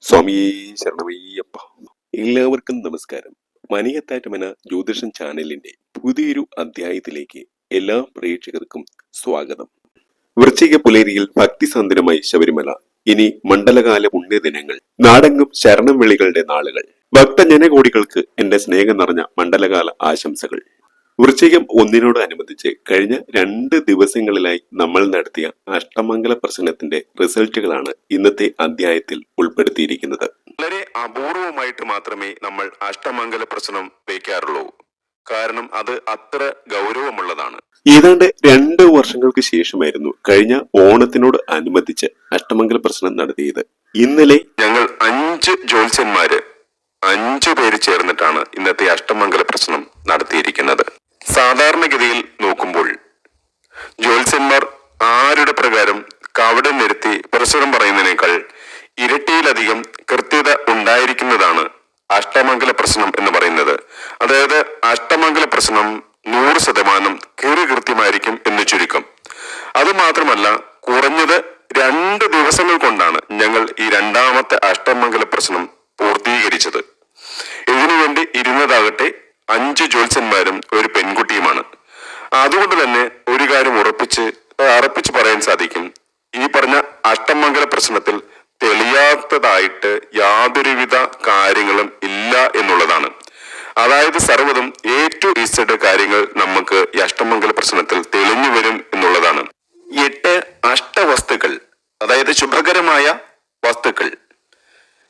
സ്വാമിയേ ശരണമയ്യപ്പ. എല്ലാവർക്കും നമസ്കാരം. മണിയത്താറ്റമന ജ്യോതിഷൻ ചാനലിന്റെ പുതിയൊരു അധ്യായത്തിലേക്ക് എല്ലാ പ്രേക്ഷകർക്കും സ്വാഗതം. വൃശ്ചിക പുലരിയിൽ ഭക്തിസാന്ദ്രമായി ശബരിമല. ഇനി മണ്ഡലകാല പുണ്യദിനങ്ങൾ, നാടെങ്ങും ശരണം വിളികളുടെ നാളുകൾ. ഭക്തജനകോടികൾക്ക് എന്റെ സ്നേഹം നിറഞ്ഞ മണ്ഡലകാല ആശംസകൾ. വൃശ്ചികം 1-നോടനുബന്ധിച്ച് കഴിഞ്ഞ 2 ദിവസങ്ങളിലായി നമ്മൾ നടത്തിയ അഷ്ടമംഗല പ്രശ്നത്തിന്റെ റിസൾട്ടുകളാണ് ഇന്നത്തെ അധ്യായത്തിൽ ഉൾപ്പെടുത്തിയിരിക്കുന്നത്. വളരെ അപൂർവമായിട്ട് മാത്രമേ നമ്മൾ അഷ്ടമംഗല പ്രശ്നം വയ്ക്കാറുള്ളൂ. കാരണം അത് അത്ര ഗൗരവമുള്ളതാണ്. ഏതാണ്ട് 2 വർഷങ്ങൾക്ക് ശേഷമായിരുന്നു കഴിഞ്ഞ ഓണത്തിനോട് അനുബന്ധിച്ച് അഷ്ടമംഗല പ്രശ്നം നടത്തിയത്. ഇന്നലെ ഞങ്ങൾ 5 ജ്യോത്സ്യന്മാര് 5 പേര് ചേർന്നിട്ടാണ് ഇന്നത്തെ അഷ്ടമംഗല പ്രശ്നം നടത്തിയിരിക്കുന്നത്. സാധാരണഗതിയിൽ നോക്കുമ്പോൾ ജ്യോത്സ്യന്മാർ ആരുടെ പ്രകാരം കവടെ നിരത്തി പ്രശ്നം പറയുന്നതിനേക്കാൾ ഇരട്ടിയിലധികം കൃത്യത ഉണ്ടായിരിക്കുന്നതാണ് അഷ്ടമംഗല പ്രശ്നം എന്ന് പറയുന്നത്. അതായത് അഷ്ടമംഗല പ്രശ്നം 100% കൃത്യമായിരിക്കും എന്ന് ചുരുക്കം. അത് മാത്രമല്ല, കുറഞ്ഞത് 2 ദിവസങ്ങൾ കൊണ്ടാണ് ഞങ്ങൾ ഈ 2ാമത്തെ അഷ്ടമംഗല പ്രശ്നം പൂർത്തീകരിച്ചത്. ഇതിനുവേണ്ടി ഇരുന്നതാകട്ടെ 5 ജ്യോത്സ്യന്മാരും ഒരു പെൺകുട്ടിയുമാണ്. അതുകൊണ്ട് തന്നെ ഒരു കാര്യം ഉറപ്പിച്ച് പറയാൻ സാധിക്കും, ഈ പറഞ്ഞ അഷ്ടമംഗല പ്രശ്നത്തിൽ തെളിയാത്തതായിട്ട് യാതൊരുവിധ കാര്യങ്ങളും ഇല്ല എന്നുള്ളതാണ്. അതായത് സർവ്വതും A to Z കാര്യങ്ങൾ നമുക്ക് ഈ അഷ്ടമംഗല പ്രശ്നത്തിൽ തെളിഞ്ഞു വരും എന്നുള്ളതാണ്. 8 അഷ്ടവസ്തുക്കൾ, അതായത് ശുഭകരമായ വസ്തുക്കൾ: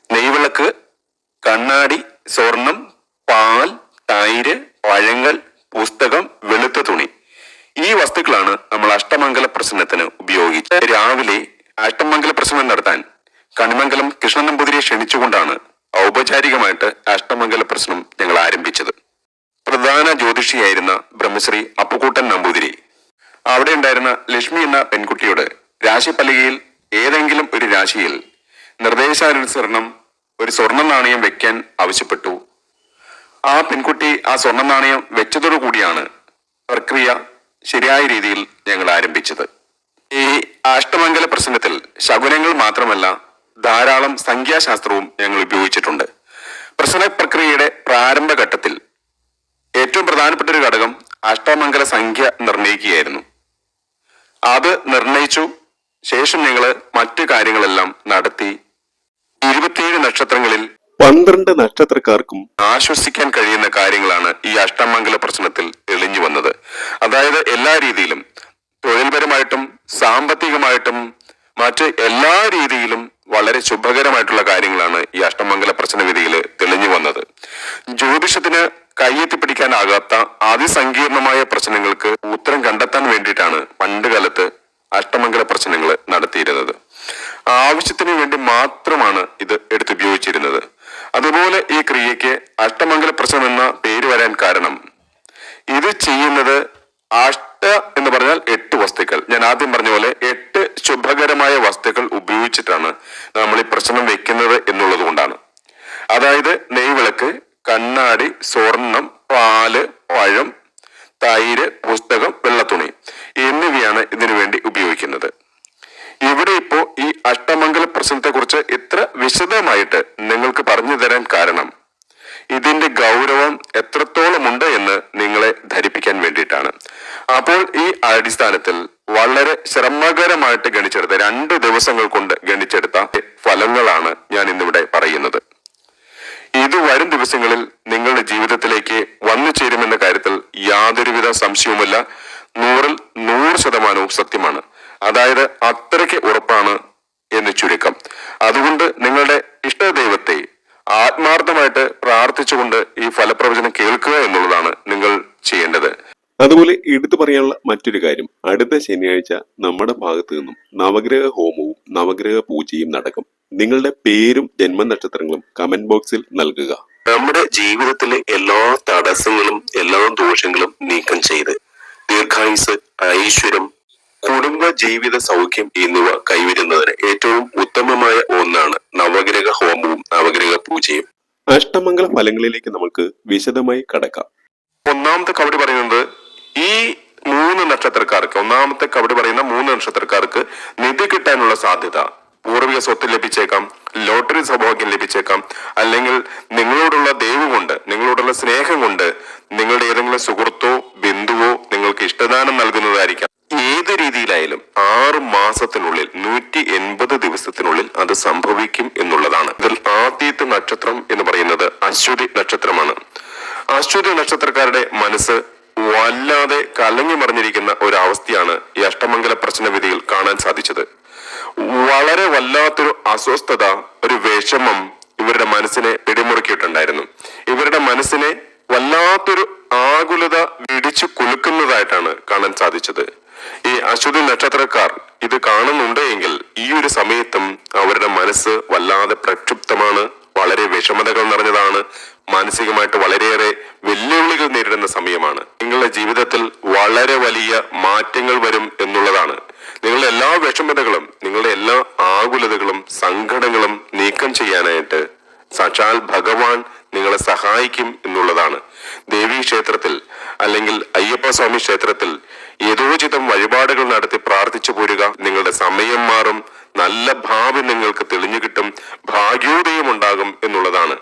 നെയ്വിളക്ക്, കണ്ണാടി, സ്വർണം, പാൽ, തൈര്, പഴങ്ങൾ, പുസ്തകം, വെളുത്ത തുണി. ഈ വസ്തുക്കളാണ് നമ്മൾ അഷ്ടമംഗല പ്രശ്നത്തിന് ഉപയോഗിച്ചത്. രാവിലെ അഷ്ടമംഗല പ്രശ്നം നടത്താൻ കണിമംഗലം കൃഷ്ണൻ നമ്പൂതിരിയെ ക്ഷണിച്ചുകൊണ്ടാണ് ഔപചാരികമായിട്ട് അഷ്ടമംഗല പ്രശ്നം ഞങ്ങൾ ആരംഭിച്ചത്. പ്രധാന ജ്യോതിഷിയായിരുന്ന ബ്രഹ്മശ്രീ അപ്പുകൂട്ടൻ നമ്പൂതിരി അവിടെ ഉണ്ടായിരുന്ന ലക്ഷ്മി എന്ന പെൺകുട്ടിയോട് രാശിപ്പലകയിൽ ഏതെങ്കിലും ഒരു രാശിയിൽ നിർദ്ദേശാനുസരണം ഒരു സ്വർണ്ണ നാണയം വെക്കാൻ ആവശ്യപ്പെട്ടു. ആ പെൺകുട്ടി ആ സ്വർണ്ണ നാണയം വെച്ചതോടു കൂടിയാണ് പ്രക്രിയ ശരിയായ രീതിയിൽ ഞങ്ങൾ ആരംഭിച്ചത്. ഈ അഷ്ടമംഗല പ്രശ്നത്തിൽ ശകുനങ്ങൾ മാത്രമല്ല, ധാരാളം സംഖ്യാശാസ്ത്രവും ഞങ്ങൾ ഉപയോഗിച്ചിട്ടുണ്ട്. പ്രശ്ന പ്രക്രിയയുടെ പ്രാരംഭഘട്ടത്തിൽ ഏറ്റവും പ്രധാനപ്പെട്ട ഒരു ഘടകം അഷ്ടമംഗല സംഖ്യ നിർണയിക്കുകയായിരുന്നു. അത് നിർണയിച്ചു ശേഷം ഞങ്ങൾ മറ്റു കാര്യങ്ങളെല്ലാം നടത്തി 27 നക്ഷത്രങ്ങളിൽ 12 നക്ഷത്രക്കാർക്കും ആശ്വസിക്കാൻ കഴിയുന്ന കാര്യങ്ങളാണ് ഈ അഷ്ടമംഗല പ്രശ്നത്തിൽ തെളിഞ്ഞു വന്നത്. അതായത് എല്ലാ രീതിയിലും, തൊഴിൽപരമായിട്ടും സാമ്പത്തികമായിട്ടും മറ്റ് എല്ലാ രീതിയിലും വളരെ ശുഭകരമായിട്ടുള്ള കാര്യങ്ങളാണ് ഈ അഷ്ടമംഗല പ്രശ്നവിധിയിൽ തെളിഞ്ഞു വന്നത്. ജ്യോതിഷത്തിന് കയ്യെത്തിപ്പിടിക്കാനാകാത്ത അതിസങ്കീർണമായ പ്രശ്നങ്ങൾക്ക് ഉത്തരം കണ്ടെത്താൻ വേണ്ടിയിട്ടാണ് പണ്ട് കാലത്ത് അഷ്ടമംഗല പ്രശ്നങ്ങൾ നടത്തിയിരുന്നത്. ആവശ്യത്തിന് വേണ്ടി മാത്രമാണ് ഇത് എടുത്തുപയോഗിച്ചിരുന്നത്. അതുപോലെ ഈ ക്രിയയ്ക്ക് അഷ്ടമംഗല പ്രശ്നം എന്ന പേര് വരാൻ കാരണം, ഇത് ചെയ്യുന്നത് എന്ന് പറഞ്ഞാൽ 8 വസ്തുക്കൾ. ഞാൻ ആദ്യം പറഞ്ഞ പോലെ 8 ശുഭകരമായ വസ്തുക്കൾ ഉപയോഗിച്ചിട്ടാണ് നമ്മൾ ഈ പ്രശ്നം വെക്കുന്നത് എന്നുള്ളത് കൊണ്ടാണ്. അതായത് നെയ്വിളക്ക്, കണ്ണാടി, സ്വർണം, പാല്, പഴം, തൈര്, പുസ്തകം, വെള്ളത്തുണി എന്നിവയാണ് ഇതിനു വേണ്ടി ഉപയോഗിക്കുന്നത്. ഇവിടെ ഇപ്പോ ഈ അഷ്ടമംഗല പ്രശ്നത്തെ കുറിച്ച് ഇത്ര വിശദമായിട്ട് നിങ്ങൾക്ക് പറഞ്ഞു തരാൻ കാരണം ഇതിന്റെ ഗൗരവം എത്രത്തോളം ഉണ്ട് എന്ന് നിങ്ങളെ ധരിപ്പിക്കാൻ വേണ്ടിയിട്ടാണ്. അപ്പോൾ ഈ അടിസ്ഥാനത്തിൽ വളരെ ശ്രമകരമായിട്ട് ഗണിച്ചെടുത്ത 2 ദിവസങ്ങൾ കൊണ്ട് ഗണിച്ചെടുത്ത ഫലങ്ങളാണ് ഞാൻ ഇന്നിവിടെ പറയുന്നത്. ഇത് വരും ദിവസങ്ങളിൽ നിങ്ങളുടെ ജീവിതത്തിലേക്ക് വന്നു ചേരുമെന്ന കാര്യത്തിൽ യാതൊരുവിധ സംശയവുമില്ല. 100% സത്യമാണ്. അതായത് അത്രയ്ക്ക് ഉറപ്പാണ് എന്ന് ചുരുക്കം. അതുകൊണ്ട് നിങ്ങളുടെ ഇഷ്ടദൈവത്തെ ആത്മാർത്ഥമായിട്ട് പ്രാർത്ഥിച്ചുകൊണ്ട് ഈ ഫലപ്രവചനം കേൾക്കുക എന്നുള്ളതാണ് നിങ്ങൾ ചെയ്യേണ്ടത്. അതുപോലെ എടുത്തു പറയാനുള്ള മറ്റൊരു കാര്യം, അടുത്ത ശനിയാഴ്ച നമ്മുടെ ഭാഗത്തു നിന്നും നവഗ്രഹ ഹോമവും നവഗ്രഹ പൂജയും നടക്കും. നിങ്ങളുടെ പേരും ജന്മനക്ഷത്രങ്ങളും കമന്റ് ബോക്സിൽ നൽകുക. നമ്മുടെ ജീവിതത്തിലെ എല്ലാ തടസ്സങ്ങളും എല്ലാ ദോഷങ്ങളും നീക്കം ചെയ്ത് ദീർഘായുസ്, ഐശ്വര്യം, കുടുംബ ജീവിത സൗഖ്യം എന്നിവ കൈവരുന്നതിന് ഏറ്റവും ഉത്തമമായ ഒന്നാണ് നവഗ്രഹ ഹോമവും നവഗ്രഹ പൂജയും. അഷ്ടമംഗല ഫലങ്ങളിലേക്ക് നമുക്ക് വിശദമായി കടക്കാം. ഒന്നാമത്തെ കവടി പറയുന്നത് ഈ 3 നക്ഷത്രക്കാർക്ക്, ഒന്നാമത്തെ കവടി പറയുന്ന 3 നക്ഷത്രക്കാർക്ക് നിധി കിട്ടാനുള്ള സാധ്യത പൂർവിക സ്വത്ത് ലഭിച്ചേക്കാം, ലോട്ടറി സൗഭാഗ്യം ലഭിച്ചേക്കാം, അല്ലെങ്കിൽ നിങ്ങളോടുള്ള ദൈവം കൊണ്ട്, നിങ്ങളോടുള്ള സ്നേഹം കൊണ്ട് നിങ്ങളുടെ ഏതെങ്കിലും സുഹൃത്തോ ബന്ധുവോ നിങ്ങൾക്ക് ഇഷ്ടദാനം നൽകുന്നതായിരിക്കാം. ഏത് രീതിയിലായാലും 6 മാസത്തിനുള്ളിൽ 180 ദിവസത്തിനുള്ളിൽ അത് സംഭവിക്കും എന്നുള്ളതാണ്. ഇതിൽ ആദ്യത്തെ നക്ഷത്രം എന്ന് പറയുന്നത് അശ്വതി നക്ഷത്രമാണ്. അശ്വതി നക്ഷത്രക്കാരുടെ മനസ്സ് വല്ലാതെ കലങ്ങി മറിഞ്ഞിരിക്കുന്ന ഒരു അവസ്ഥയാണ് ഈ അഷ്ടമംഗല പ്രശ്ന വിധിയിൽ കാണാൻ സാധിച്ചത്. വളരെ വല്ലാത്തൊരു അസ്വസ്ഥത, ഒരു വിഷമം ഇവരുടെ മനസ്സിനെ പിടിമുറുക്കിയിട്ടുണ്ടായിരുന്നു. ഇവരുടെ മനസ്സിനെ വല്ലാത്തൊരു ആകുലത പിടിച്ചു കുലുക്കുന്നതായിട്ടാണ് കാണാൻ സാധിച്ചത്. ഈ അശ്വതി നക്ഷത്രക്കാർ ഇത് കാണുന്നുണ്ട് എങ്കിൽ ഈ ഒരു സമയത്തും അവരുടെ മനസ്സ് വല്ലാതെ പ്രക്ഷുബ്ധമാണ്, വളരെ വിഷമതകൾ നിറഞ്ഞതാണ്, മാനസികമായിട്ട് വളരെയേറെ വെല്ലുവിളികൾ നേരിടുന്ന സമയമാണ്. നിങ്ങളുടെ ജീവിതത്തിൽ വളരെ വലിയ മാറ്റങ്ങൾ വരും എന്നുള്ളതാണ്. നിങ്ങളുടെ എല്ലാ വിഷമതകളും, നിങ്ങളുടെ എല്ലാ ആകുലതകളും സങ്കടങ്ങളും നീക്കം ചെയ്യാനായിട്ട് സാക്ഷാൽ ഭഗവാൻ നിങ്ങളെ സഹായിക്കും എന്നുള്ളതാണ്. ദേവീ ക്ഷേത്രത്തിൽ അല്ലെങ്കിൽ അയ്യപ്പ സ്വാമി ക്ഷേത്രത്തിൽ യഥോചിതം വഴിപാടുകൾ നടത്തി പ്രാർത്ഥിച്ചു പോരുക. നിങ്ങളുടെ സമയം മാറും, നല്ല ഭാവി നിങ്ങൾക്ക് തെളിഞ്ഞു കിട്ടും, ഭാഗ്യോദയം ഉണ്ടാകും എന്നുള്ളതാണ്.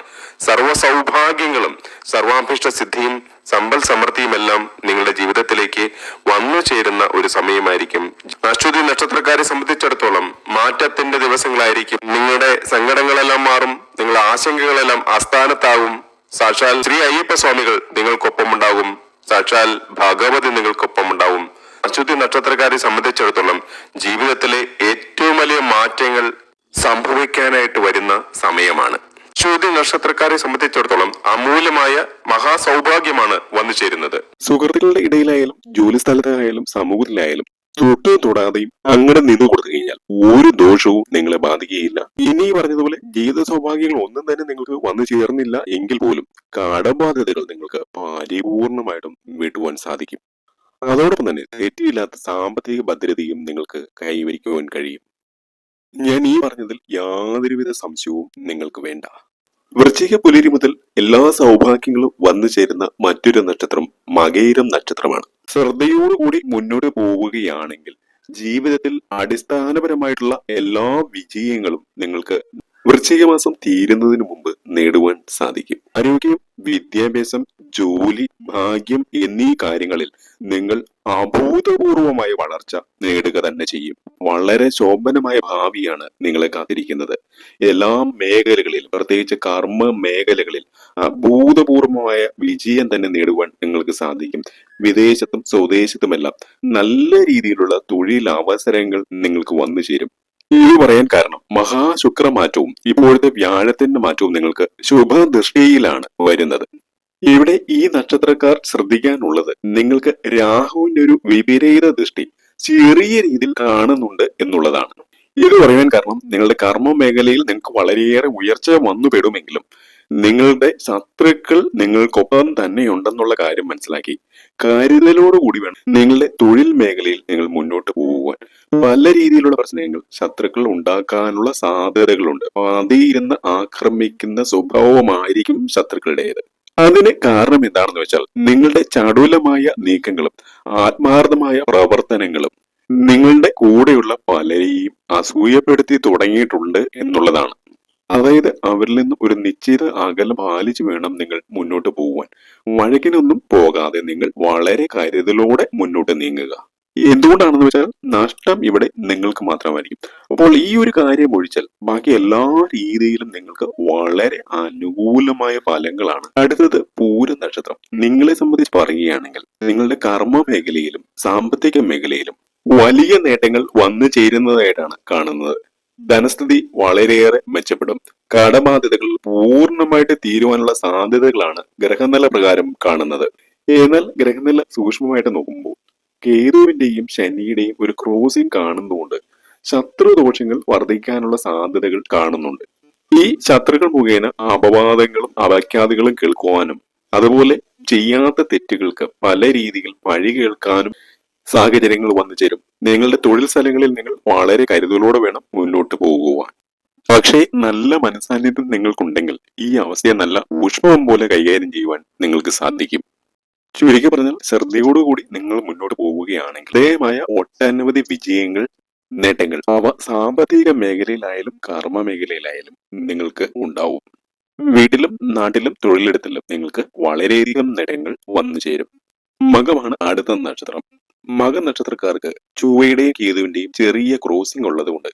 സർവ സൗഭാഗ്യങ്ങളും സർവാഭീഷ്ട സിദ്ധിയും സമ്പൽ സമൃദ്ധിയുമെല്ലാം നിങ്ങളുടെ ജീവിതത്തിലേക്ക് വന്നു ചേരുന്ന ഒരു സമയമായിരിക്കും. അശ്വതി നക്ഷത്രക്കാരെ സംബന്ധിച്ചിടത്തോളം മാറ്റത്തിന്റെ ദിവസങ്ങളായിരിക്കും. നിങ്ങളുടെ സങ്കടങ്ങളെല്ലാം മാറും, നിങ്ങളുടെ ആശങ്കകളെല്ലാം ആസ്ഥാനത്താകും. സാക്ഷാൽ ശ്രീ അയ്യപ്പ സ്വാമികൾ നിങ്ങൾക്കൊപ്പം ഉണ്ടാകും, സാക്ഷാൽ ഭഗവതി നിങ്ങൾക്കൊപ്പം ഉണ്ടാവും. അശ്വതി നക്ഷത്രക്കാരെ സംബന്ധിച്ചിടത്തോളം ജീവിതത്തിലെ ഏറ്റവും വലിയ മാറ്റങ്ങൾ സംഭവിക്കാനായിട്ട് വരുന്ന സമയമാണ്. അശ്വതി നക്ഷത്രക്കാരെ സംബന്ധിച്ചിടത്തോളം അമൂല്യമായ മഹാസൗഭാഗ്യമാണ് വന്നു ചേരുന്നത്. സുഹൃത്തുക്കളുടെ ഇടയിലായാലും ജോലി സ്ഥലത്തായാലും സമൂഹത്തിലായാലും തൊട്ടും തൊടാതെയും അങ്ങനെ നിന്നു കൊടുത്തു കഴിഞ്ഞാൽ ഒരു ദോഷവും നിങ്ങളെ ബാധിക്കുകയില്ല. ഇനി പറഞ്ഞതുപോലെ ജീവിത സൗഭാഗ്യങ്ങൾ ഒന്നും തന്നെ നിങ്ങൾക്ക് വന്നു ചേർന്നില്ല എങ്കിൽ പോലും കടബാധ്യതകൾ നിങ്ങൾക്ക് പരിപൂർണമായിട്ടും വീട്ടുവാൻ സാധിക്കും. അതോടൊപ്പം തന്നെ തെറ്റിയില്ലാത്ത സാമ്പത്തിക ഭദ്രതയും നിങ്ങൾക്ക് കൈവരിക്കുവാൻ കഴിയും. ഞാൻ ഈ പറഞ്ഞതിൽ യാതൊരുവിധ സംശയവും നിങ്ങൾക്ക് വേണ്ട. വൃശ്ചിക പുലരി മുതൽ എല്ലാ സൗഭാഗ്യങ്ങളും വന്നു ചേരുന്ന മറ്റൊരു നക്ഷത്രം മകയിരം നക്ഷത്രമാണ്. ശ്രദ്ധയോടുകൂടി മുന്നോട്ട് പോവുകയാണെങ്കിൽ ജീവിതത്തിൽ അടിസ്ഥാനപരമായിട്ടുള്ള എല്ലാ വിജയങ്ങളും നിങ്ങൾക്ക് വൃശ്ചിക മാസം തീരുന്നതിന് മുമ്പ് നേടുവാൻ സാധിക്കും. ആരോഗ്യം, വിദ്യാഭ്യാസം, ജോലി, ഭാഗ്യം എന്നീ കാര്യങ്ങളിൽ നിങ്ങൾ അഭൂതപൂർവമായ വളർച്ച നേടുക തന്നെ ചെയ്യും. വളരെ ശോഭനമായ ഭാവിയാണ് നിങ്ങളെ കാത്തിരിക്കുന്നത്. എല്ലാ മേഖലകളിലും, പ്രത്യേകിച്ച് കർമ്മ മേഖലകളിൽ അഭൂതപൂർവമായ വിജയം തന്നെ നേടുവാൻ നിങ്ങൾക്ക് സാധിക്കും. വിദേശത്തും സ്വദേശത്തുമെല്ലാം നല്ല രീതിയിലുള്ള തൊഴിൽ അവസരങ്ങൾ നിങ്ങൾക്ക് വന്നു ചേരും. ഇത് പറയാൻ കാരണം മഹാശുക്രമാറ്റവും ഇപ്പോഴത്തെ വ്യാഴത്തിന്റെ മാറ്റവും നിങ്ങൾക്ക് ശുഭദൃഷ്ടിയിലാണ് വരുന്നത്. ഇവിടെ ഈ നക്ഷത്രക്കാർ ശ്രദ്ധിക്കാനുള്ളത്, നിങ്ങൾക്ക് രാഹുവിന്റെ ഒരു വിപരീത ദൃഷ്ടി ചെറിയ രീതിയിൽ കാണുന്നുണ്ട് എന്നുള്ളതാണ്. ഇത് പറയാൻ കാരണം നിങ്ങളുടെ കർമ്മ മേഖലയിൽ നിങ്ങൾക്ക് വളരെയേറെ ഉയർച്ച വന്നുപെടുമെങ്കിലും നിങ്ങളുടെ ശത്രുക്കൾ നിങ്ങൾക്കൊപ്പം തന്നെയുണ്ടെന്നുള്ള കാര്യം മനസ്സിലാക്കി കരുതലോടുകൂടി വേണം നിങ്ങളുടെ തൊഴിൽ മേഖലയിൽ നിങ്ങൾ മുന്നോട്ട് പോകുവാൻ. പല രീതിയിലുള്ള പ്രശ്നങ്ങൾ ശത്രുക്കൾ ഉണ്ടാക്കാനുള്ള സാധ്യതകളുണ്ട്. അതിരുന്ന് ആക്രമിക്കുന്ന സ്വഭാവമായിരിക്കും ശത്രുക്കളുടേത്. അതിന് കാരണം എന്താണെന്ന് വെച്ചാൽ നിങ്ങളുടെ ചടുലമായ നീക്കങ്ങളും ആത്മാർത്ഥമായ പ്രവർത്തനങ്ങളും നിങ്ങളുടെ കൂടെയുള്ള പലരെയും അസൂയപ്പെടുത്തി തുടങ്ങിയിട്ടുണ്ട് എന്നുള്ളതാണ്. അതായത് അവരിൽ നിന്നും ഒരു നിശ്ചിത അകലം പാലിച്ചു വേണം നിങ്ങൾ മുന്നോട്ട് പോവാൻ. വഴക്കിനൊന്നും പോകാതെ നിങ്ങൾ വളരെ കരുതലോടെ മുന്നോട്ട് നീങ്ങുക. എന്തുകൊണ്ടാണെന്ന് വെച്ചാൽ നഷ്ടം ഇവിടെ നിങ്ങൾക്ക് മാത്രമായിരിക്കും. അപ്പോൾ ഈ ഒരു കാര്യം ഒഴിച്ചാൽ ബാക്കി എല്ലാ രീതിയിലും നിങ്ങൾക്ക് വളരെ അനുകൂലമായ ഫലങ്ങളാണ്. അടുത്തത് പൂര നക്ഷത്രം. നിങ്ങളെ സംബന്ധിച്ച് പറയുകയാണെങ്കിൽ നിങ്ങളുടെ കർമ്മ മേഖലയിലും സാമ്പത്തിക മേഖലയിലും വലിയ നേട്ടങ്ങൾ വന്നു ചേരുന്നതായിട്ടാണ് കാണുന്നത്. ധനസ്ഥിതി വളരെയേറെ മെച്ചപ്പെടും. കടബാധ്യതകൾ പൂർണ്ണമായിട്ട് തീരുവാനുള്ള സാധ്യതകളാണ് ഗ്രഹനില പ്രകാരം കാണുന്നത്. എന്നാൽ ഗ്രഹനില സൂക്ഷ്മമായിട്ട് നോക്കുമ്പോൾ കേതുവിന്റെയും ശനിയുടെയും ഒരു ക്രോസിംഗ് കാണുന്നതുകൊണ്ട് ശത്രുദോഷങ്ങൾ വർദ്ധിക്കാനുള്ള സാധ്യതകൾ കാണുന്നുണ്ട്. ഈ ശത്രുക്കൾ മുഖേന അപവാദങ്ങളും അപഖ്യാതികളും കേൾക്കുവാനും അതുപോലെ ചെയ്യാത്ത തെറ്റുകൾക്ക് പല രീതിയിൽ പഴി കേൾക്കാനും സാഹചര്യങ്ങൾ വന്നു ചേരും. നിങ്ങളുടെ തൊഴിൽ സ്ഥലങ്ങളിൽ നിങ്ങൾ വളരെ കരുതലോടെ വേണം മുന്നോട്ട് പോകുവാൻ. പക്ഷേ നല്ല മനസാന്നിധ്യം നിങ്ങൾക്കുണ്ടെങ്കിൽ ഈ അവസ്ഥയെ നല്ല പുഷ്പം പോലെ കൈകാര്യം ചെയ്യുവാൻ നിങ്ങൾക്ക് സാധിക്കും. ചുരുക്കി പറഞ്ഞാൽ ശ്രദ്ധയോടുകൂടി നിങ്ങൾ മുന്നോട്ട് പോവുകയാണെങ്കിൽ ദയമായ ഒട്ടനവധി വിജയങ്ങൾ നേട്ടങ്ങൾ അവ സാമ്പത്തിക മേഖലയിലായാലും കർമ്മ മേഖലയിലായാലും നിങ്ങൾക്ക് ഉണ്ടാവും. വീട്ടിലും നാട്ടിലും തൊഴിലിടത്തിലും നിങ്ങൾക്ക് വളരെയധികം നേട്ടങ്ങൾ വന്നു ചേരും. മകമാണ് അടുത്ത നക്ഷത്രം. മക നക്ഷത്രക്കാർക്ക് ചൊവ്വയുടെയും കേതുവിന്റെയും ചെറിയ ക്രോസിംഗ് ഉള്ളതുകൊണ്ട്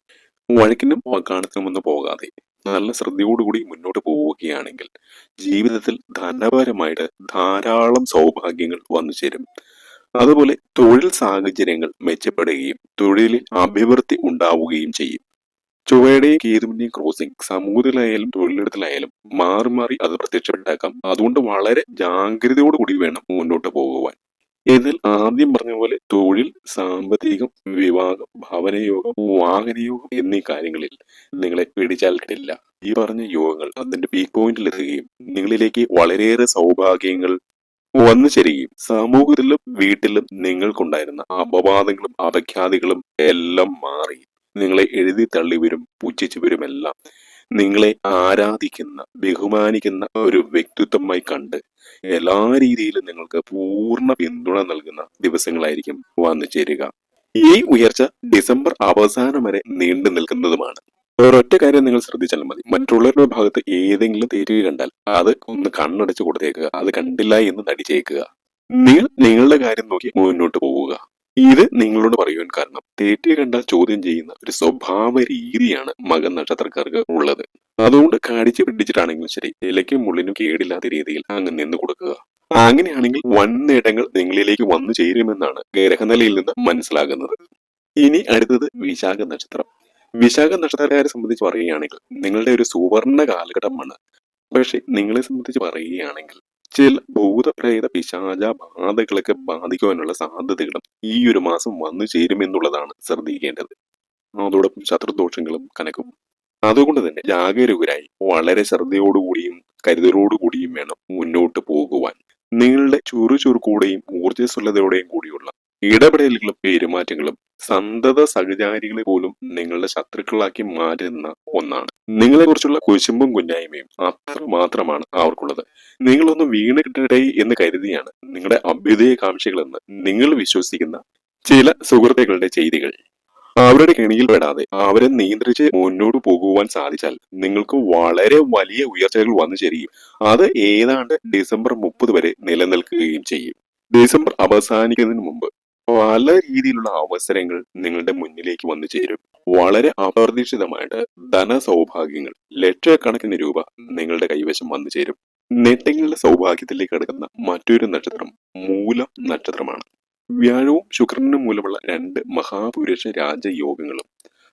വഴക്കിനും വക്കാണത്തിനും ഒന്നും പോകാതെ നല്ല ശ്രദ്ധയോടുകൂടി മുന്നോട്ട് പോവുകയാണെങ്കിൽ ജീവിതത്തിൽ ധനപരമായിട്ട് ധാരാളം സൗഭാഗ്യങ്ങൾ വന്നു ചേരും. അതുപോലെ തൊഴിൽ സാഹചര്യങ്ങൾ മെച്ചപ്പെടുകയും തൊഴിലിൽ അഭിവൃദ്ധി ഉണ്ടാവുകയും ചെയ്യും. ചൊവ്വയുടെയും കേതുവിന്റെയും ക്രോസിംഗ് സമൂഹത്തിലായാലും തൊഴിലിടത്തിലായാലും മാറി മാറി അത് പ്രത്യക്ഷപ്പെട്ടേക്കാം. അതുകൊണ്ട് വളരെ ജാഗ്രതയോടുകൂടി വേണം മുന്നോട്ട് പോകുവാൻ. ഇതിൽ ആദ്യം പറഞ്ഞ പോലെ തൊഴിൽ, സാമ്പത്തികം, വിവാഹം, ഭവനയോഗം, വാഹനയോഗം എന്നീ കാര്യങ്ങളിൽ നിങ്ങളെ പിടിച്ചാൽ കിട്ടില്ല. ഈ പറഞ്ഞ യോഗങ്ങൾ അതിന്റെ പീക്ക് പോയിന്റിൽ എത്തുകയും നിങ്ങളിലേക്ക് വളരെയേറെ സൗഭാഗ്യങ്ങൾ വന്നു ചേരുകയും സമൂഹത്തിലും വീട്ടിലും നിങ്ങൾക്കുണ്ടായിരുന്ന അപവാദങ്ങളും അപഖ്യാതികളും എല്ലാം മാറി നിങ്ങളെ എഴുതി തള്ളിവരും പുച്ഛിച്ചുവരും എല്ലാം നിങ്ങളെ ആരാധിക്കുന്ന ബഹുമാനിക്കുന്ന ഒരു വ്യക്തിത്വമായി കണ്ട് എല്ലാ രീതിയിലും നിങ്ങൾക്ക് പൂർണ്ണ പിന്തുണ നൽകുന്ന ദിവസങ്ങളായിരിക്കും വന്നു ചേരുക. ഈ ഉയർച്ച ഡിസംബർ അവസാനം വരെ നീണ്ടു നിൽക്കുന്നതുമാണ്. ഒരൊറ്റ കാര്യം നിങ്ങൾ ശ്രദ്ധിച്ചാൽ മതി. മറ്റുള്ളവരുടെ ഭാഗത്ത് ഏതെങ്കിലും തെറ്റുകൾ കണ്ടാൽ അത് ഒന്ന് കണ്ണടച്ചു കൊടുത്തേക്കുക. അത് കണ്ടില്ല എന്ന് നടിച്ചേക്കുക. നിങ്ങൾ നിങ്ങളുടെ കാര്യം നോക്കി മുന്നോട്ട് പോവുക. ഇത് നിങ്ങളോട് പറയുവാൻ കാരണം തെറ്റ് കണ്ടാൽ ചോദ്യം ചെയ്യുന്ന ഒരു സ്വഭാവ രീതിയാണ് മകൻ നക്ഷത്രക്കാർക്ക് ഉള്ളത്. അതുകൊണ്ട് കാടിച്ചു പിടിച്ചിട്ടാണെങ്കിലും ശരി, ഇലയ്ക്കും മുള്ളിനും കേടില്ലാത്ത രീതിയിൽ അങ്ങ് നിന്ന് കൊടുക്കുക. അങ്ങനെയാണെങ്കിൽ വൻ നേട്ടങ്ങൾ നിങ്ങളിലേക്ക് വന്നു ചേരുമെന്നാണ് ഗ്രഹനിലയിൽ നിന്ന് മനസ്സിലാകുന്നത്. ഇനി അടുത്തത് വിശാഖ നക്ഷത്രം. വിശാഖ നക്ഷത്രക്കാരെ സംബന്ധിച്ച് പറയുകയാണെങ്കിൽ നിങ്ങളുടെ ഒരു സുവർണ കാലഘട്ടമാണ്. പക്ഷെ നിങ്ങളെ സംബന്ധിച്ച് പറയുകയാണെങ്കിൽ ചില ഭൂതപ്രേത പിശാച ബാധകളൊക്കെ ബാധിക്കുവാനുള്ള സാധ്യതകളും ഈ ഒരു മാസം വന്നു ചേരുമെന്നുള്ളതാണ് ശ്രദ്ധിക്കേണ്ടത്. അതോടൊപ്പം ശത്രുദോഷങ്ങളും കനക്കും. അതുകൊണ്ട് തന്നെ ജാഗരൂകരായി വളരെ ശ്രദ്ധയോടുകൂടിയും കരുതലോടുകൂടിയും വേണം മുന്നോട്ട് പോകുവാൻ. നിങ്ങളുടെ ചുറുചുറുക്കൂടെയും ഊർജ്ജസ്വലതയോടെയും കൂടിയുള്ള ഇടപെടലുകളും പെരുമാറ്റങ്ങളും സന്തത സഹചാരികളെ പോലും നിങ്ങളുടെ ശത്രുക്കളാക്കി മാറ്റുന്ന ഒന്നാണ്. നിങ്ങളെ കുറിച്ചുള്ള കുശുമ്പും കുഞ്ഞായ്മയും അത്ര മാത്രമാണ് അവർക്കുള്ളത്. നിങ്ങളൊന്ന് വീണ് കിട്ടട്ടെ എന്ന് കരുതിയാണ് നിങ്ങളുടെ അഭ്യുദയകാംക്ഷികളെന്ന് നിങ്ങൾ വിശ്വസിക്കുന്ന ചില സുഹൃത്തുക്കളുടെ ചെയ്തികൾ. അവരുടെ കെണിയിൽപ്പെടാതെ അവരെ നിയന്ത്രിച്ച് മുന്നോട്ട് പോകുവാൻ സാധിച്ചാൽ നിങ്ങൾക്ക് വളരെ വലിയ ഉയർച്ചകൾ വന്നു ചേരുകയും അത് ഏതാണ്ട് ഡിസംബർ 30 വരെ നിലനിൽക്കുകയും ചെയ്യും. ഡിസംബർ അവസാനിക്കുന്നതിന് മുമ്പ് പല രീതിയിലുള്ള അവസരങ്ങൾ നിങ്ങളുടെ മുന്നിലേക്ക് വന്നു ചേരും. വളരെ അപ്രതീക്ഷിതമായിട്ട് ധനസൗഭാഗ്യങ്ങൾ ലക്ഷക്കണക്കിന് രൂപ നിങ്ങളുടെ കൈവശം വന്നു ചേരും. നേട്ടങ്ങളുടെ സൗഭാഗ്യത്തിലേക്ക് കടക്കുന്ന മറ്റൊരു നക്ഷത്രം മൂലം നക്ഷത്രമാണ്. വ്യാഴവും ശുക്രനും മൂലമുള്ള രണ്ട് മഹാപുരുഷ രാജയോഗങ്ങളും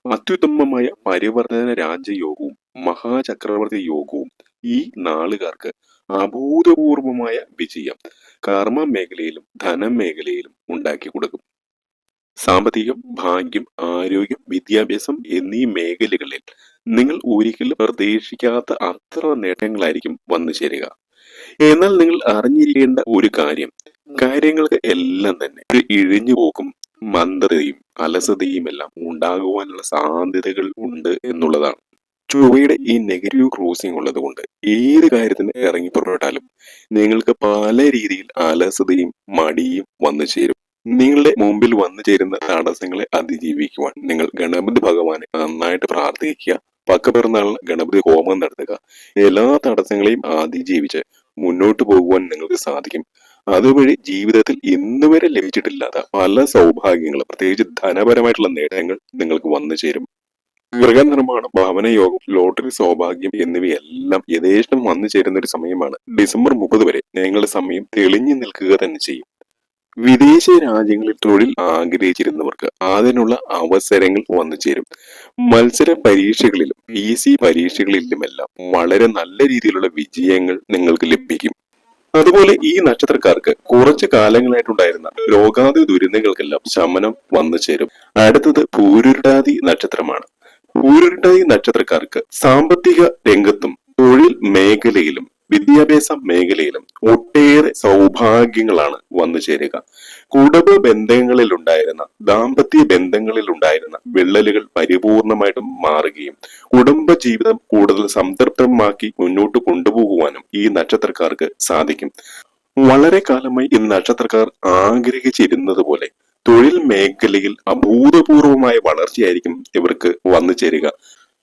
അത്യുത്തമമായ പരിവർത്തന രാജയോഗവും മഹാചക്രവർത്തി യോഗവും ഈ നാളുകാർക്ക് അഭൂതപൂർവമായ വിജയം കർമ്മ മേഖലയിലും ധനമേഖലയിലും ഉണ്ടാക്കി കൊടുക്കും. സാമ്പത്തികം, ഭാഗ്യം, ആരോഗ്യം, വിദ്യാഭ്യാസം എന്നീ മേഖലകളിൽ നിങ്ങൾ ഒരിക്കലും പ്രതീക്ഷിക്കാത്ത അത്ര നേട്ടങ്ങളായിരിക്കും വന്നു ചേരുക. എന്നാൽ നിങ്ങൾ അറിഞ്ഞിരിക്കേണ്ട ഒരു കാര്യം, കാര്യങ്ങൾക്ക് എല്ലാം തന്നെ ഒരു ഇഴിഞ്ഞുപോക്കും മന്ദതയും അലസതയും എല്ലാം ഉണ്ടാകുവാനുള്ള സാധ്യതകൾ ഉണ്ട് എന്നുള്ളതാണ്. ചൊവ്വയുടെ ഈ നെഗറ്റീവ് ക്രോസിംഗ് ഉള്ളത് കൊണ്ട് ഏത് കാര്യത്തിന് ഇറങ്ങി പുറപ്പെട്ടാലും നിങ്ങൾക്ക് പല രീതിയിൽ അലസതയും മടിയും വന്നു ചേരും. നിങ്ങളുടെ മുമ്പിൽ വന്നു ചേരുന്ന തടസ്സങ്ങളെ അതിജീവിക്കുവാൻ നിങ്ങൾ ഗണപതി ഭഗവാനെ നന്നായിട്ട് പ്രാർത്ഥിക്കുക. പക്കപ്പിറന്നാളിന് ഗണപതി ഹോമം നടത്തുക. എല്ലാ തടസ്സങ്ങളെയും അതിജീവിച്ച് മുന്നോട്ട് പോകുവാൻ നിങ്ങൾക്ക് സാധിക്കും. അതുവഴി ജീവിതത്തിൽ ഇന്നുവരെ ലഭിച്ചിട്ടില്ലാത്ത പല സൗഭാഗ്യങ്ങളും പ്രത്യേകിച്ച് ധനപരമായിട്ടുള്ള നേട്ടങ്ങൾ നിങ്ങൾക്ക് വന്നു ചേരും. ഗൃഹനിർമ്മാണം, ഭവനയോഗം, ലോട്ടറി സൗഭാഗ്യം എന്നിവയെല്ലാം യഥേഷ്ടം വന്നു ചേരുന്ന ഒരു സമയമാണ്. ഡിസംബർ 30 വരെ നിങ്ങളുടെ സമയം തെളിഞ്ഞു നിൽക്കുക തന്നെ ചെയ്യും. വിദേശ രാജ്യങ്ങളിൽ തൊഴിൽ ആഗ്രഹിച്ചിരുന്നവർക്ക് അതിനുള്ള അവസരങ്ങൾ വന്നു ചേരും. മത്സര പരീക്ഷകളിലും PC പരീക്ഷകളിലുമെല്ലാം വളരെ നല്ല രീതിയിലുള്ള വിജയങ്ങൾ നിങ്ങൾക്ക് ലഭിക്കും. അതുപോലെ ഈ നക്ഷത്രക്കാർക്ക് കുറച്ചു കാലങ്ങളായിട്ടുണ്ടായിരുന്ന രോഗാതി ദുരിതങ്ങൾക്കെല്ലാം ശമനം വന്നു ചേരും. അടുത്തത് പൂരുരുട്ടാതി നക്ഷത്രമാണ്. പൂരുരുട്ടാതി നക്ഷത്രക്കാർക്ക് സാമ്പത്തിക രംഗത്തും തൊഴിൽ മേഖലയിലും വിദ്യാഭ്യാസ മേഖലയിലും ഒട്ടേറെ സൗഭാഗ്യങ്ങളാണ് വന്നു ചേരുക. കുടുംബ ബന്ധങ്ങളിലുണ്ടായിരുന്ന ദാമ്പത്യ ബന്ധങ്ങളിലുണ്ടായിരുന്ന വിള്ളലുകൾ പരിപൂർണമായിട്ടും മാറുകയും കുടുംബ ജീവിതം കൂടുതൽ സംതൃപ്തമാക്കി മുന്നോട്ട് കൊണ്ടുപോകുവാനും ഈ നക്ഷത്രക്കാർക്ക് സാധിക്കും. വളരെ കാലമായി ഈ നക്ഷത്രക്കാർ ആഗ്രഹിച്ചിരുന്നത് പോലെ തൊഴിൽ മേഖലയിൽ അഭൂതപൂർവമായ വളർച്ചയായിരിക്കും ഇവർക്ക് വന്നു ചേരുക.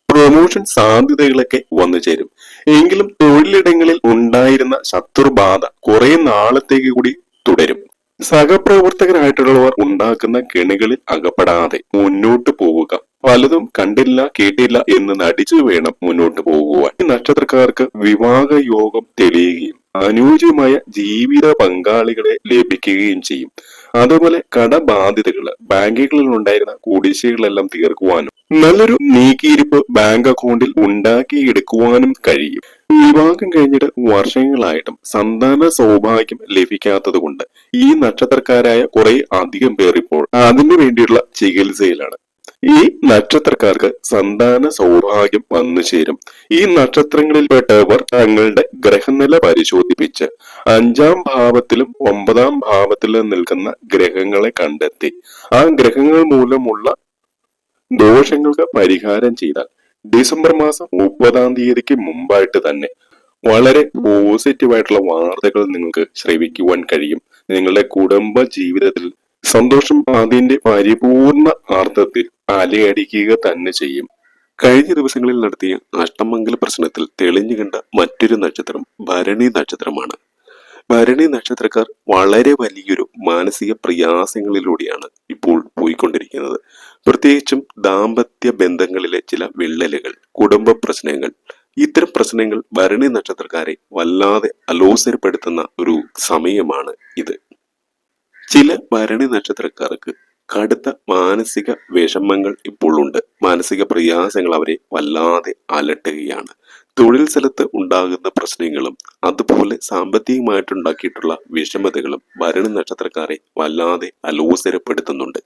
പ്രൊമോഷൻ സാധ്യതകളൊക്കെ വന്നു ചേരും. എങ്കിലും തൊഴിലിടങ്ങളിൽ ഉണ്ടായിരുന്ന ശത്രുബാധ കുറെ നാളത്തേക്ക് കൂടി തുടരും. സഹപ്രവർത്തകരായിട്ടുള്ളവർ ഉണ്ടാക്കുന്ന കെണികളിൽ അകപ്പെടാതെ മുന്നോട്ട് പോവുക. പലതും കണ്ടില്ല കേട്ടില്ല എന്ന് നടിച്ചു വേണം മുന്നോട്ട് പോകുവാൻ. ഈ നക്ഷത്രക്കാർക്ക് വിവാഹ യോഗം തെളിയുകയും അനുയോജ്യമായ ജീവിത പങ്കാളികളെ ലഭിക്കുകയും ചെയ്യും. അതുപോലെ കടബാധ്യതകള്, ബാങ്കുകളിൽ ഉണ്ടായിരുന്ന കുടിശ്ശികളെല്ലാം തീർക്കുവാനും നല്ലൊരു നീക്കിയിരിപ്പ് ബാങ്ക് അക്കൗണ്ടിൽ ഉണ്ടാക്കിയെടുക്കുവാനും കഴിയും. വിവാഹം കഴിഞ്ഞിട്ട് വർഷങ്ങളായിട്ടും സന്താന സൗഭാഗ്യം ലഭിക്കാത്തത് കൊണ്ട് ഈ നക്ഷത്രക്കാരായ കുറെ അധികം പേർ ഇപ്പോൾ അതിനു വേണ്ടിയുള്ള ചികിത്സയിലാണ്. ഈ നക്ഷത്രക്കാർക്ക് സന്താന സൗഭാഗ്യം വന്നു ചേരും. ഈ നക്ഷത്രങ്ങളിൽപ്പെട്ടവർ തങ്ങളുടെ ഗ്രഹനില പരിശോധിപ്പിച്ച് 5-ാം ഭാവത്തിലും 9-ാം ഭാവത്തിലും നിൽക്കുന്ന ഗ്രഹങ്ങളെ കണ്ടെത്തി ആ ഗ്രഹങ്ങൾ മൂലമുള്ള ദോഷങ്ങൾക്ക് പരിഹാരം ചെയ്താൽ ഡിസംബർ മാസം 30-ാം തീയതിക്ക് മുമ്പായിട്ട് തന്നെ വളരെ പോസിറ്റീവായിട്ടുള്ള വാർത്തകൾ നിങ്ങൾക്ക് ശ്രവിക്കുവാൻ കഴിയും. നിങ്ങളുടെ കുടുംബ ജീവിതത്തിൽ സന്തോഷം അതിന്റെ പരിപൂർണ അർത്ഥത്തിൽ അലയടിക്കുക തന്നെ ചെയ്യും. കഴിഞ്ഞ ദിവസങ്ങളിൽ നടത്തിയ അഷ്ടമംഗല പ്രശ്നത്തിൽ തെളിഞ്ഞു കണ്ട മറ്റൊരു നക്ഷത്രം ഭരണി നക്ഷത്രമാണ്. ഭരണി നക്ഷത്രക്കാർ വളരെ വലിയൊരു മാനസിക പ്രയാസങ്ങളിലൂടെയാണ് ഇപ്പോൾ പോയിക്കൊണ്ടിരിക്കുന്നത്. പ്രത്യേകിച്ചും ദാമ്പത്യ ബന്ധങ്ങളിലെ ചില വിള്ളലുകൾ, കുടുംബ പ്രശ്നങ്ങൾ, ഇത്തരം പ്രശ്നങ്ങൾ ഭരണി നക്ഷത്രക്കാരെ വല്ലാതെ അലോസരപ്പെടുത്തുന്ന ഒരു സമയമാണ് ഇത്. ചില ഭരണി നക്ഷത്രക്കാർക്ക് കടുത്ത മാനസിക വിഷമങ്ങൾ ഇപ്പോൾ ഉണ്ട്. മാനസിക പ്രയാസങ്ങൾ അവരെ വല്ലാതെ അലട്ടുകയാണ്. തൊഴിൽ സ്ഥലത്ത് ഉണ്ടാകുന്ന പ്രശ്നങ്ങളും അതുപോലെ സാമ്പത്തികമായിട്ടുണ്ടാക്കിയിട്ടുള്ള വിഷമതകളും ഭരണി നക്ഷത്രക്കാരെ വല്ലാതെ അലോസരപ്പെടുത്തുന്നുണ്ട്.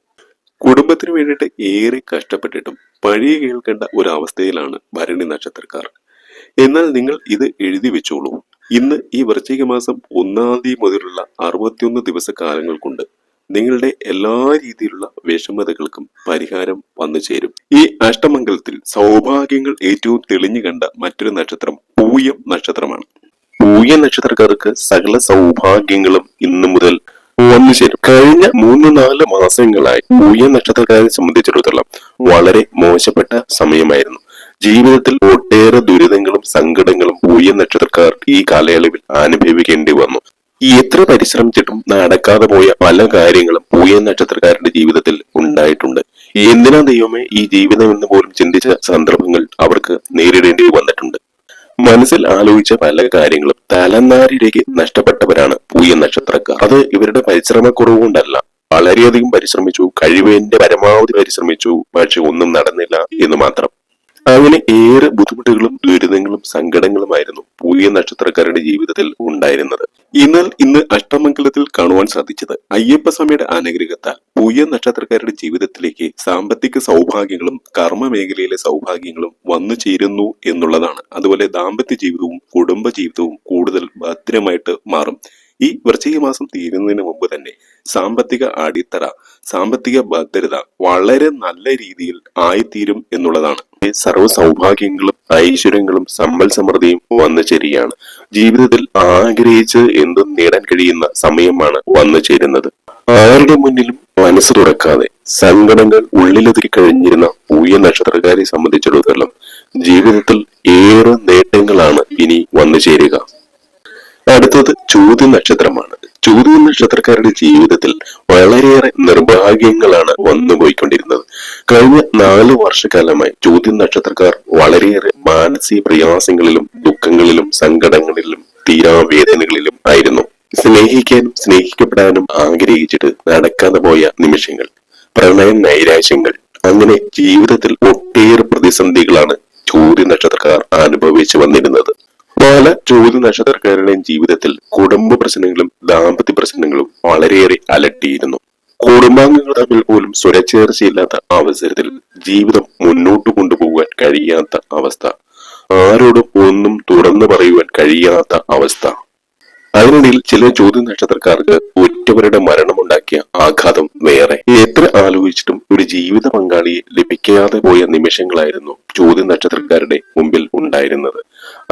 കുടുംബത്തിന് വേണ്ടിയിട്ട് ഏറെ കഷ്ടപ്പെട്ടിട്ടും പഴയ കേൾക്കേണ്ട ഒരു അവസ്ഥയിലാണ് ഭരണി നക്ഷത്രക്കാർ. എന്നാൽ നിങ്ങൾ ഇത് എഴുതി വെച്ചോളൂ. ഇന്ന് ഈ വൃശ്ചിക മാസം 1-ാം തീയതി മുതലുള്ള 61 ദിവസക്കാലങ്ങൾ കൊണ്ട് നിങ്ങളുടെ എല്ലാ രീതിയിലുള്ള വിഷമതകൾക്കും പരിഹാരം വന്നു ചേരും. ഈ അഷ്ടമംഗലത്തിൽ സൗഭാഗ്യങ്ങൾ ഏറ്റവും തെളിഞ്ഞു കണ്ട മറ്റൊരു നക്ഷത്രം പൂയം നക്ഷത്രമാണ്. പൂയ നക്ഷത്രക്കാർക്ക് സകല സൗഭാഗ്യങ്ങളും ഇന്നു മുതൽ വന്നു ചേരും. കഴിഞ്ഞ 3-4 മാസങ്ങളായി പൂയ നക്ഷത്രക്കാരെ സംബന്ധിച്ചിടത്തോളം വളരെ മോശപ്പെട്ട സമയമായിരുന്നു. ജീവിതത്തിൽ ഒട്ടേറെ ദുരിതങ്ങളും സങ്കടങ്ങളും പൂയ നക്ഷത്രക്കാർ ഈ കാലയളവിൽ അനുഭവിക്കേണ്ടി വന്നു. എത്ര പരിശ്രമിച്ചിട്ടും നടക്കാതെ പോയ പല കാര്യങ്ങളും പൂയ നക്ഷത്രക്കാരുടെ ജീവിതത്തിൽ ഉണ്ടായിട്ടുണ്ട്. എന്തിനാ ദൈവമേ ഈ ജീവിതം എന്ന് പോലും ചിന്തിച്ച സന്ദർഭങ്ങൾ അവർക്ക് നേരിടേണ്ടി വന്നിട്ടുണ്ട്. മനസ്സിൽ ആലോചിച്ച പല കാര്യങ്ങളും തലനാരിലേക്ക് നഷ്ടപ്പെട്ടവരാണ് പൂയ നക്ഷത്രക്കാർ. അത് ഇവരുടെ പരിശ്രമക്കുറവ് കൊണ്ടല്ല. വളരെയധികം പരിശ്രമിച്ചു, കഴിവിന്റെ പരമാവധി പരിശ്രമിച്ചു, പക്ഷെ ഒന്നും നടന്നില്ല എന്ന് മാത്രം. അങ്ങനെ ഏറെ ബുദ്ധിമുട്ടുകളും ദുരിതങ്ങളും സങ്കടങ്ങളുമായിരുന്നു പൂയ നക്ഷത്രക്കാരുടെ ജീവിതത്തിൽ ഉണ്ടായിരുന്നത്. എന്നാൽ ഇന്ന് അഷ്ടമംഗലത്തിൽ കാണുവാൻ സാധിച്ചത് അയ്യപ്പസ്വാമിയുടെ അനുഗ്രഹത്താൽ പൂയ നക്ഷത്രക്കാരുടെ ജീവിതത്തിലേക്ക് സാമ്പത്തിക സൗഭാഗ്യങ്ങളും കർമ്മ മേഖലയിലെ സൗഭാഗ്യങ്ങളും വന്നു ചേരുന്നു എന്നുള്ളതാണ്. അതുപോലെ ദാമ്പത്യ ജീവിതവും കുടുംബ ജീവിതവും കൂടുതൽ ഭദ്രമായിട്ട് മാറും. ഈ വൃശ്ചിക മാസം തീരുന്നതിന് മുമ്പ് തന്നെ സാമ്പത്തിക അടിത്തറ, സാമ്പത്തിക ഭദ്രത വളരെ നല്ല രീതിയിൽ ആയിത്തീരും എന്നുള്ളതാണ്. സർവ്വ സൗഭാഗ്യങ്ങളും ഐശ്വര്യങ്ങളും സമ്പൽ സമൃദ്ധിയും വന്നു ചേരുകയാണ്. ജീവിതത്തിൽ ആഗ്രഹിച്ച് എന്തും നേടാൻ കഴിയുന്ന സമയമാണ് വന്നു ചേരുന്നത്. ആരുടെ മുന്നിലും മനസ്സ് തുറക്കാതെ സങ്കടങ്ങൾ ഉള്ളിലൊതുക്കി കഴിഞ്ഞിരുന്ന പൂയ നക്ഷത്രക്കാരെ സംബന്ധിച്ചിടത്തോളം ജീവിതത്തിൽ ഏറെ നേട്ടങ്ങളാണ് ഇനി വന്നു ചേരുക. അടുത്തത് ചോദ്യ നക്ഷത്രമാണ്. ചോദ്യ നക്ഷത്രക്കാരുടെ ജീവിതത്തിൽ വളരെയേറെ നിർഭാഗ്യങ്ങളാണ് വന്നുപോയിക്കൊണ്ടിരുന്നത്. കഴിഞ്ഞ 4 വർഷക്കാലമായി ചോദ്യ നക്ഷത്രക്കാർ വളരെയേറെ മാനസിക പ്രയാസങ്ങളിലും ദുഃഖങ്ങളിലും സങ്കടങ്ങളിലും തീരാവേദനകളിലും ആയിരുന്നു. സ്നേഹിക്കാനും സ്നേഹിക്കപ്പെടാനും ആഗ്രഹിച്ചിട്ട് നടക്കാതെ പോയ നിമിഷങ്ങൾ, പ്രണയ നൈരാശ്യങ്ങൾ, അങ്ങനെ ജീവിതത്തിൽ ഒട്ടേറെ പ്രതിസന്ധികളാണ് ചോദ്യ നക്ഷത്രക്കാർ അനുഭവിച്ചു വന്നിരുന്നത്. പല ചോദ്യ നക്ഷത്രക്കാരുടെയും ജീവിതത്തിൽ കുടുംബ പ്രശ്നങ്ങളും ദാമ്പത്യ പ്രശ്നങ്ങളും വളരെയേറെ അലട്ടിയിരുന്നു. കുടുംബാംഗങ്ങൾ തമ്മിൽ പോലും സ്വരച്ചേർച്ചയില്ലാത്ത അവസരത്തിൽ ജീവിതം മുന്നോട്ട് കൊണ്ടുപോകാൻ കഴിയാത്ത അവസ്ഥ, ആരോടും ഒന്നും തുറന്നു പറയുവാൻ കഴിയാത്ത അവസ്ഥ. അതിനിടയിൽ ചില ചോദ്യ നക്ഷത്രക്കാർക്ക് ഒറ്റവരുടെ മരണമുണ്ടാക്കിയ ആഘാതം വേറെ. എത്ര ആലോചിച്ചിട്ടും ഒരു ജീവിത പങ്കാളിയെ ലഭിക്കാതെ പോയ നിമിഷങ്ങളായിരുന്നു ചോദ്യ നക്ഷത്രക്കാരുടെ മുമ്പിൽ ഉണ്ടായിരുന്നത്.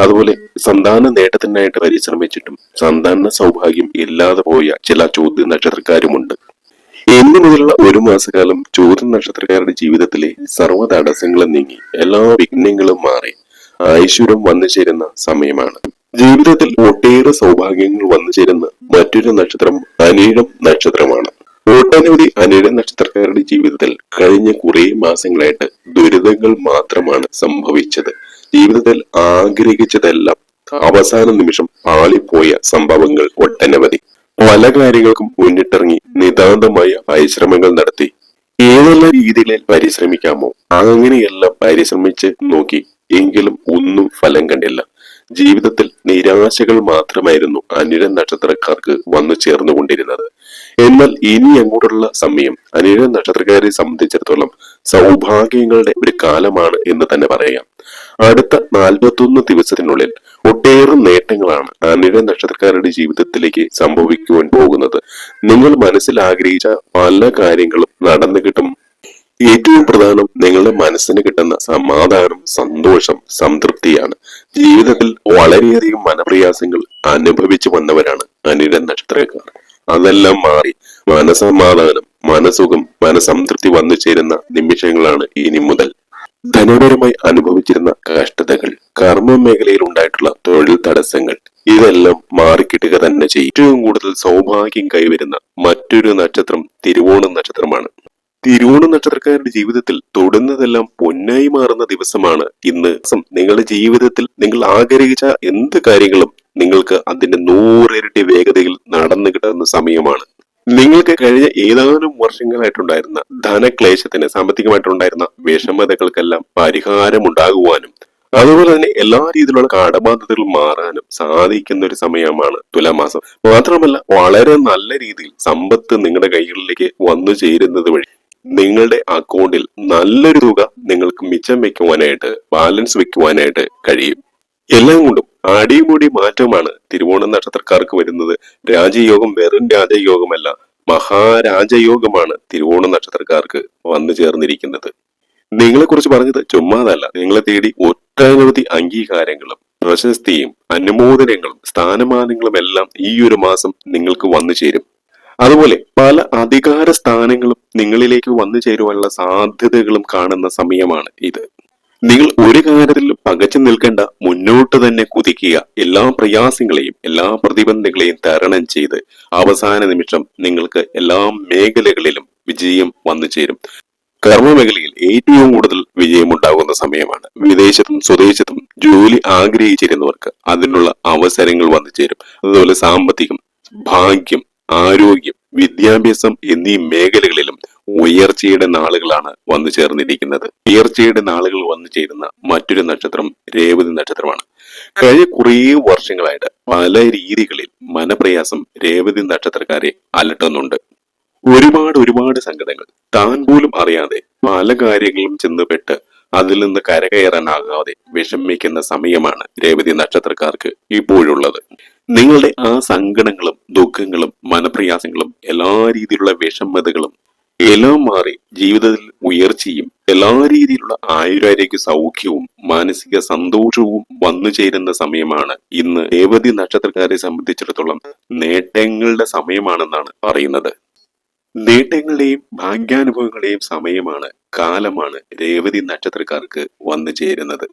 അതുപോലെ സന്താന നേട്ടത്തിനായിട്ട് പരിശ്രമിച്ചിട്ടും സന്താന സൗഭാഗ്യം ഇല്ലാതെ പോയ ചില ചോദ്യ നക്ഷത്രക്കാരുമുണ്ട്. ഇന്നു മുതലുള്ള ഒരു മാസക്കാലം ചോദ്യ നക്ഷത്രക്കാരുടെ ജീവിതത്തിലെ സർവ്വ തടസ്സങ്ങളും നീങ്ങി എല്ലാ വിഘ്നങ്ങളും മാറി ഐശ്വര്യം വന്നു ചേരുന്ന സമയമാണ്. ജീവിതത്തിൽ ഒട്ടേറെ സൗഭാഗ്യങ്ങൾ വന്നു ചേരുന്ന മറ്റൊരു നക്ഷത്രം അനിഴം നക്ഷത്രമാണ്. ഒട്ടനവധി അനിഴ നക്ഷത്രക്കാരുടെ ജീവിതത്തിൽ കഴിഞ്ഞ കുറെ മാസങ്ങളായിട്ട് ദുരിതങ്ങൾ മാത്രമാണ് സംഭവിച്ചത്. ജീവിതത്തിൽ ആഗ്രഹിച്ചതെല്ലാം അവസാന നിമിഷം പാളിപ്പോയ സംഭവങ്ങൾ ഒട്ടനവധി. പല കാര്യങ്ങൾക്കും മുന്നിട്ടിറങ്ങി നിതാന്തമായ പരിശ്രമങ്ങൾ നടത്തി. ഏതെല്ലാം രീതികളിൽ പരിശ്രമിക്കാമോ അങ്ങനെയെല്ലാം പരിശ്രമിച്ച് നോക്കി, എങ്കിലും ഒന്നും ഫലം കണ്ടില്ല. ജീവിതത്തിൽ നിരാശകൾ മാത്രമായിരുന്നു അനിഴ നക്ഷത്രക്കാർക്ക് വന്നു ചേർന്നുകൊണ്ടിരുന്നത്. എന്നാൽ ഇനി അങ്ങോട്ടുള്ള സമയം അനിഴ നക്ഷത്രക്കാരെ സംബന്ധിച്ചിടത്തോളം സൗഭാഗ്യങ്ങളുടെ ഒരു കാലമാണ് എന്ന് തന്നെ പറയാം. അടുത്ത 41 ദിവസത്തിനുള്ളിൽ ഒട്ടേറെ നേട്ടങ്ങളാണ് അനിഴ നക്ഷത്രക്കാരുടെ ജീവിതത്തിലേക്ക് സംഭവിക്കുവാൻ പോകുന്നത്. നിങ്ങൾ മനസ്സിൽ ആഗ്രഹിച്ച പല കാര്യങ്ങളും നടന്നു കിട്ടും. ഏറ്റവും പ്രധാനം നിങ്ങളുടെ മനസ്സിന് കിട്ടുന്ന സമാധാനം, സന്തോഷം, സംതൃപ്തിയാണ്. ജീവിതത്തിൽ വളരെയധികം മനപ്രയാസങ്ങൾ അനുഭവിച്ചു വന്നവരാണ് അനിഴ നക്ഷത്രക്കാർ. അതെല്ലാം മാറി മനസമാധാനം, മനസുഖം, മനസംതൃപ്തി വന്നു ചേരുന്ന നിമിഷങ്ങളാണ് ഇനി മുതൽ. ധനപരമായി അനുഭവിച്ചിരുന്ന കഷ്ടതകൾ, കർമ്മ മേഖലയിൽ ഉണ്ടായിട്ടുള്ള തൊഴിൽ തടസ്സങ്ങൾ, ഇതെല്ലാം മാറിക്കിട്ടുക തന്നെ ചെയ്യും. ഏറ്റവും കൂടുതൽ സൗഭാഗ്യം കൈവരുന്ന മറ്റൊരു നക്ഷത്രം തിരുവോണം നക്ഷത്രമാണ്. തിരുവോണം നക്ഷത്രക്കാരുടെ ജീവിതത്തിൽ തൊടുന്നതെല്ലാം പൊന്നായി മാറുന്ന ദിവസമാണ് ഇന്ന്. നിങ്ങളുടെ ജീവിതത്തിൽ നിങ്ങൾ ആഗ്രഹിച്ച എന്ത് കാര്യങ്ങളും നിങ്ങൾക്ക് അതിന്റെ 100 ഇരട്ടി വേഗതയിൽ നടന്നു കിട്ടുന്ന സമയമാണ്. നിങ്ങൾക്ക് കഴിഞ്ഞ ഏതാനും വർഷങ്ങളായിട്ടുണ്ടായിരുന്ന ധനക്ലേശത്തിന്, സാമ്പത്തികമായിട്ടുണ്ടായിരുന്ന വിഷമതകൾക്കെല്ലാം പരിഹാരമുണ്ടാകുവാനും അതുപോലെ തന്നെ എല്ലാ രീതിയിലുള്ള കടബാധ്യതകൾ മാറാനും സാധിക്കുന്ന ഒരു സമയമാണ് തുലാമാസം. മാത്രമല്ല വളരെ നല്ല രീതിയിൽ സമ്പത്ത് നിങ്ങളുടെ കൈകളിലേക്ക് വന്നു ചേരുന്നത് വഴി നിങ്ങളുടെ അക്കൗണ്ടിൽ നല്ലൊരു തുക നിങ്ങൾക്ക് മിച്ചം വെക്കുവാനായിട്ട്, ബാലൻസ് വെക്കുവാനായിട്ട് കഴിയും. എല്ലാം കൊണ്ടും അടിമുടി മാറ്റമാണ് തിരുവോണം നക്ഷത്രക്കാർക്ക് വരുന്നത്. രാജയോഗം വെറും രാജയോഗമല്ല, മഹാരാജയോഗമാണ് തിരുവോണം നക്ഷത്രക്കാർക്ക് വന്നു ചേർന്നിരിക്കുന്നത്. നിങ്ങളെ കുറിച്ച് പറഞ്ഞത് ചുമ്മാതല്ല. നിങ്ങളെ തേടി ഒട്ടനവധി അംഗീകാരങ്ങളും പ്രശസ്തിയും അനുമോദനങ്ങളും സ്ഥാനമാനങ്ങളും എല്ലാം ഈ ഒരു മാസം നിങ്ങൾക്ക് വന്നു ചേരും. അതുപോലെ പല അധികാര സ്ഥാനങ്ങളും നിങ്ങളിലേക്ക് വന്നു ചേരുവാനുള്ള സാധ്യതകളും കാണുന്ന സമയമാണ് ഇത്. നിങ്ങൾ ഒരു കാര്യത്തിൽ പകച്ചു നിൽക്കേണ്ട, മുന്നോട്ട് തന്നെ കുതിക്കുക. എല്ലാ പ്രയാസങ്ങളെയും എല്ലാ പ്രതിബന്ധങ്ങളെയും തരണം ചെയ്ത് അവസാന നിമിഷം നിങ്ങൾക്ക് എല്ലാ മേഖലകളിലും വിജയം വന്നു ചേരും. കർമ്മമേഖലയിൽ ഏറ്റവും കൂടുതൽ വിജയമുണ്ടാകുന്ന സമയമാണ്. വിദേശത്തും സ്വദേശത്തും ജോലി ആഗ്രഹിച്ചിരുന്നവർക്ക് അതിനുള്ള അവസരങ്ങൾ വന്നു ചേരും. അതുപോലെ സാമ്പത്തികം, ഭാഗ്യം, ആരോഗ്യം, വിദ്യാഭ്യാസം എന്നീ മേഖലകളിലും ഉയർച്ചയുടെ നാളുകളാണ് വന്നു ചേർന്നിരിക്കുന്നത്. ഉയർച്ചയുടെ നാളുകൾ വന്നു ചേരുന്ന മറ്റൊരു നക്ഷത്രം രേവതി നക്ഷത്രമാണ്. കഴിഞ്ഞ കുറേ വർഷങ്ങളായിട്ട് പല രീതികളിൽ മനപ്രയാസം രേവതി നക്ഷത്രക്കാരെ അലട്ടുന്നുണ്ട്. ഒരുപാട് സങ്കടങ്ങൾ താൻ പോലും അറിയാതെ പല കാര്യങ്ങളും ചെന്നുപെട്ട് അതിൽ നിന്ന് കരകയറാനാകാതെ വിഷമിക്കുന്ന സമയമാണ് രേവതി നക്ഷത്രക്കാർക്ക് ഇപ്പോഴുള്ളത്. നിങ്ങളുടെ ആ സങ്കടങ്ങളും ദുഃഖങ്ങളും മനപ്രയാസങ്ങളും എല്ലാ രീതിയിലുള്ള വിഷമതകളും എല്ലാം മാറി ജീവിതത്തിൽ ഉയർച്ചയും എല്ലാ രീതിയിലുള്ള ആയുരാരോഗ്യ സൗഖ്യവും മാനസിക സന്തോഷവും വന്നു ചേരുന്ന സമയമാണ് ഇന്ന്. രേവതി നക്ഷത്രക്കാരെ സംബന്ധിച്ചിടത്തോളം നേട്ടങ്ങളുടെ സമയമാണെന്നാണ് പറയുന്നത്. നേട്ടങ്ങളുടെയും ഭാഗ്യാനുഭവങ്ങളുടെയും സമയമാണ്, കാലമാണ് രേവതി നക്ഷത്രക്കാർക്ക് വന്നു ചേരുന്നത്.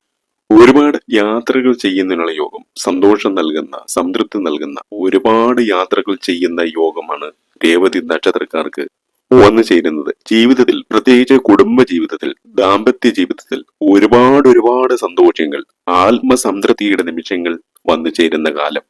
ഒരുപാട് യാത്രകൾ ചെയ്യുന്നതിനുള്ള യോഗം, സന്തോഷം നൽകുന്ന, സംതൃപ്തി നൽകുന്ന ഒരുപാട് യാത്രകൾ ചെയ്യുന്ന യോഗമാണ് രേവതി നക്ഷത്രക്കാർക്ക് വന്നു ചേരുന്നത്. ജീവിതത്തിൽ, പ്രത്യേകിച്ച് കുടുംബ ജീവിതത്തിൽ, ദാമ്പത്യ ജീവിതത്തിൽ ഒരുപാട് സന്തോഷങ്ങൾ, ആത്മസംതൃപ്തിയുടെ നിമിഷങ്ങൾ വന്നു ചേരുന്ന കാലം.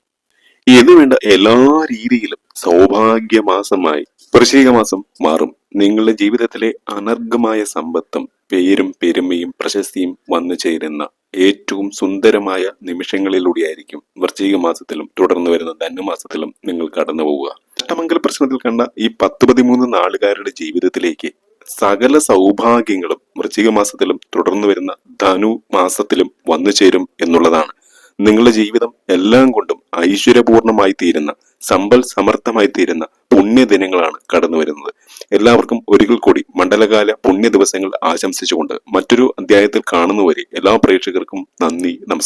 ഇന്ന് വേണ്ട എല്ലാ രീതിയിലും സൗഭാഗ്യമാസമായി വൃശ്ചിക മാസം മാറും. നിങ്ങളുടെ ജീവിതത്തിലെ അനർഘമായ സമ്പത്തും പേരും പെരുമയും പ്രശസ്തിയും വന്നു ചേരുന്ന ഏറ്റവും സുന്ദരമായ നിമിഷങ്ങളിലൂടെയായിരിക്കും വൃശ്ചിക മാസത്തിലും തുടർന്ന് വരുന്ന ധനുമാസത്തിലും നിങ്ങൾ കടന്നു പോവുക. അഷ്ടമംഗല പ്രശ്നത്തിൽ കണ്ട ഈ 10-13 നാളുകാരുടെ ജീവിതത്തിലേക്ക് സകല സൗഭാഗ്യങ്ങളും വൃശ്ചിക മാസത്തിലും തുടർന്ന് വരുന്ന ധനു മാസത്തിലും വന്നു ചേരും എന്നുള്ളതാണ്. നിങ്ങളുടെ ജീവിതം എല്ലാം കൊണ്ടും ഐശ്വര്യപൂർണമായി തീരുന്ന, സമ്പൽ സമർത്ഥമായി തീരുന്ന പുണ്യദിനങ്ങളാണ് കടന്നു വരുന്നത്. എല്ലാവർക്കും ഒരിക്കൽ കൂടി മണ്ഡലകാല പുണ്യ ദിവസങ്ങൾ ആശംസിച്ചുകൊണ്ട് മറ്റൊരു അധ്യായത്തിൽ കാണുന്നവരെ എല്ലാ പ്രേക്ഷകർക്കും നന്ദി, നമസ്കാരം.